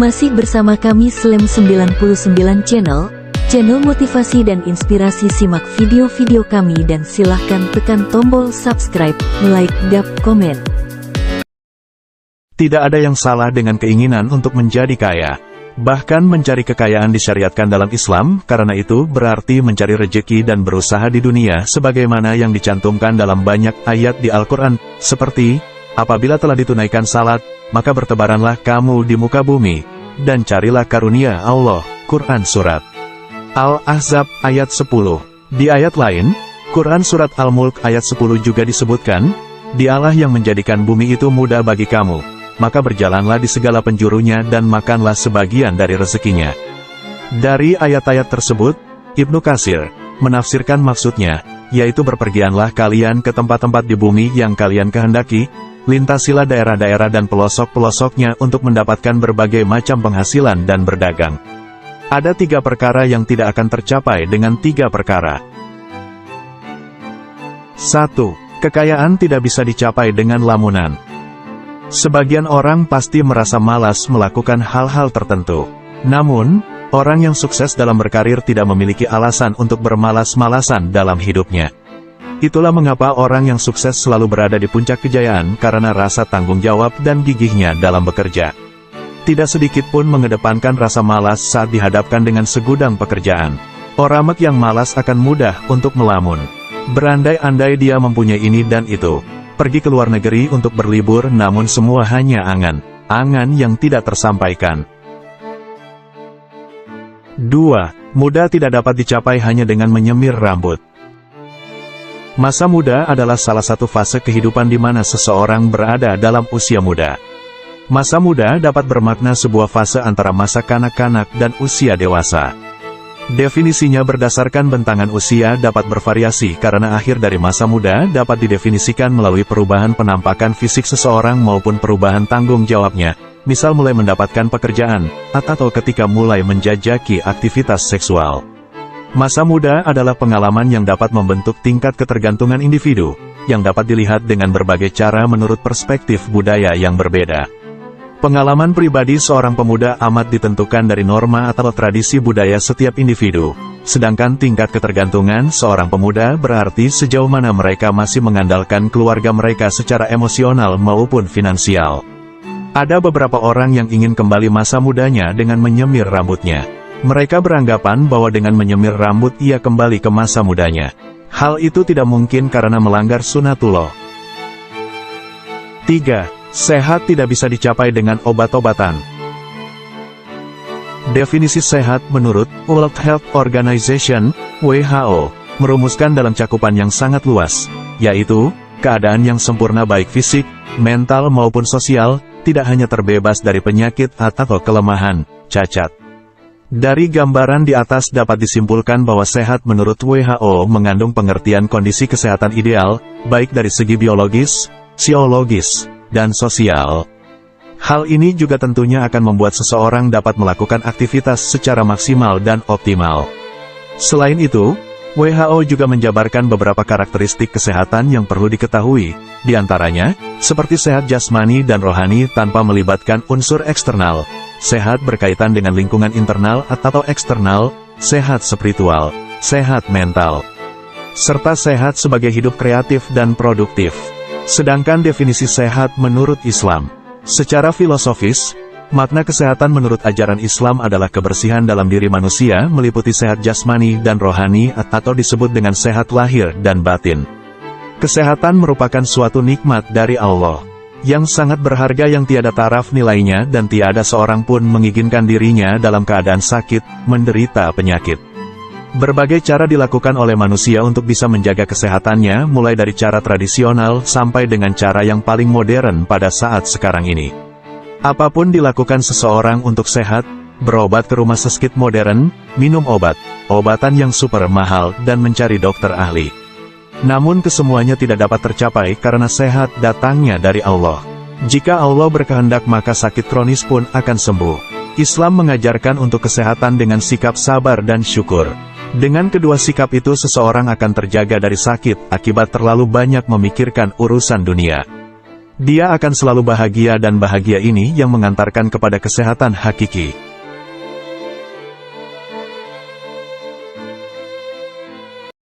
Masih bersama kami Slam 99 channel motivasi dan inspirasi. Simak video-video kami dan silahkan tekan tombol subscribe, like, dan komen. Tidak ada yang salah dengan keinginan untuk menjadi kaya. Bahkan mencari kekayaan disyariatkan dalam Islam, karena itu berarti mencari rejeki dan berusaha di dunia sebagaimana yang dicantumkan dalam banyak ayat di Al-Quran, seperti, apabila telah ditunaikan salat, maka bertebaranlah kamu di muka bumi, dan carilah karunia Allah. Quran Surat Al-Ahzab ayat 10. Di ayat lain, Quran Surat Al-Mulk ayat 10 juga disebutkan, Dialah yang menjadikan bumi itu mudah bagi kamu, maka berjalanlah di segala penjurunya dan makanlah sebagian dari rezekinya. Dari ayat-ayat tersebut, Ibnu Katsir menafsirkan maksudnya, yaitu berpergianlah kalian ke tempat-tempat di bumi yang kalian kehendaki, lintasilah daerah-daerah dan pelosok-pelosoknya untuk mendapatkan berbagai macam penghasilan dan berdagang. Ada 3 perkara yang tidak akan tercapai dengan 3 perkara. 1. Kekayaan tidak bisa dicapai dengan lamunan. Sebagian orang pasti merasa malas melakukan hal-hal tertentu. Namun, orang yang sukses dalam berkarir tidak memiliki alasan untuk bermalas-malasan dalam hidupnya. Itulah mengapa orang yang sukses selalu berada di puncak kejayaan karena rasa tanggung jawab dan gigihnya dalam bekerja. Tidak sedikit pun mengedepankan rasa malas saat dihadapkan dengan segudang pekerjaan. Orang yang malas akan mudah untuk melamun. Berandai-andai dia mempunyai ini dan itu. Pergi ke luar negeri untuk berlibur, namun semua hanya angan yang tidak tersampaikan. 2. Muda tidak dapat dicapai hanya dengan menyemir rambut. Masa muda adalah salah satu fase kehidupan di mana seseorang berada dalam usia muda. Masa muda dapat bermakna sebuah fase antara masa kanak-kanak dan usia dewasa. Definisinya berdasarkan bentangan usia dapat bervariasi karena akhir dari masa muda dapat didefinisikan melalui perubahan penampakan fisik seseorang maupun perubahan tanggung jawabnya, misal mulai mendapatkan pekerjaan, atau ketika mulai menjajaki aktivitas seksual. Masa muda adalah pengalaman yang dapat membentuk tingkat ketergantungan individu, yang dapat dilihat dengan berbagai cara menurut perspektif budaya yang berbeda. Pengalaman pribadi seorang pemuda amat ditentukan dari norma atau tradisi budaya setiap individu, sedangkan tingkat ketergantungan seorang pemuda berarti sejauh mana mereka masih mengandalkan keluarga mereka secara emosional maupun finansial. Ada beberapa orang yang ingin kembali masa mudanya dengan menyemir rambutnya. Mereka beranggapan bahwa dengan menyemir rambut ia kembali ke masa mudanya. Hal itu tidak mungkin karena melanggar sunatullah. 3. Sehat tidak bisa dicapai dengan obat-obatan. Definisi sehat menurut World Health Organization, WHO, merumuskan dalam cakupan yang sangat luas, yaitu, keadaan yang sempurna baik fisik, mental maupun sosial, tidak hanya terbebas dari penyakit atau kelemahan, cacat. Dari gambaran di atas dapat disimpulkan bahwa sehat menurut WHO mengandung pengertian kondisi kesehatan ideal, baik dari segi biologis, psikologis, dan sosial. Hal ini juga tentunya akan membuat seseorang dapat melakukan aktivitas secara maksimal dan optimal. Selain itu, WHO juga menjabarkan beberapa karakteristik kesehatan yang perlu diketahui, di antaranya, seperti sehat jasmani dan rohani tanpa melibatkan unsur eksternal, sehat berkaitan dengan lingkungan internal atau eksternal, sehat spiritual, sehat mental, serta sehat sebagai hidup kreatif dan produktif. Sedangkan definisi sehat menurut Islam, secara filosofis, makna kesehatan menurut ajaran Islam adalah kebersihan dalam diri manusia meliputi sehat jasmani dan rohani atau disebut dengan sehat lahir dan batin. Kesehatan merupakan suatu nikmat dari Allah yang sangat berharga yang tiada taraf nilainya dan tiada seorang pun menginginkan dirinya dalam keadaan sakit, menderita penyakit. Berbagai cara dilakukan oleh manusia untuk bisa menjaga kesehatannya mulai dari cara tradisional sampai dengan cara yang paling modern pada saat sekarang ini. Apapun dilakukan seseorang untuk sehat, berobat ke rumah sakit modern, minum obatan yang super mahal dan mencari dokter ahli. Namun kesemuanya tidak dapat tercapai karena sehat datangnya dari Allah. Jika Allah berkehendak maka sakit kronis pun akan sembuh. Islam mengajarkan untuk kesehatan dengan sikap sabar dan syukur. Dengan kedua sikap itu seseorang akan terjaga dari sakit akibat terlalu banyak memikirkan urusan dunia. Dia akan selalu bahagia dan bahagia ini yang mengantarkan kepada kesehatan hakiki.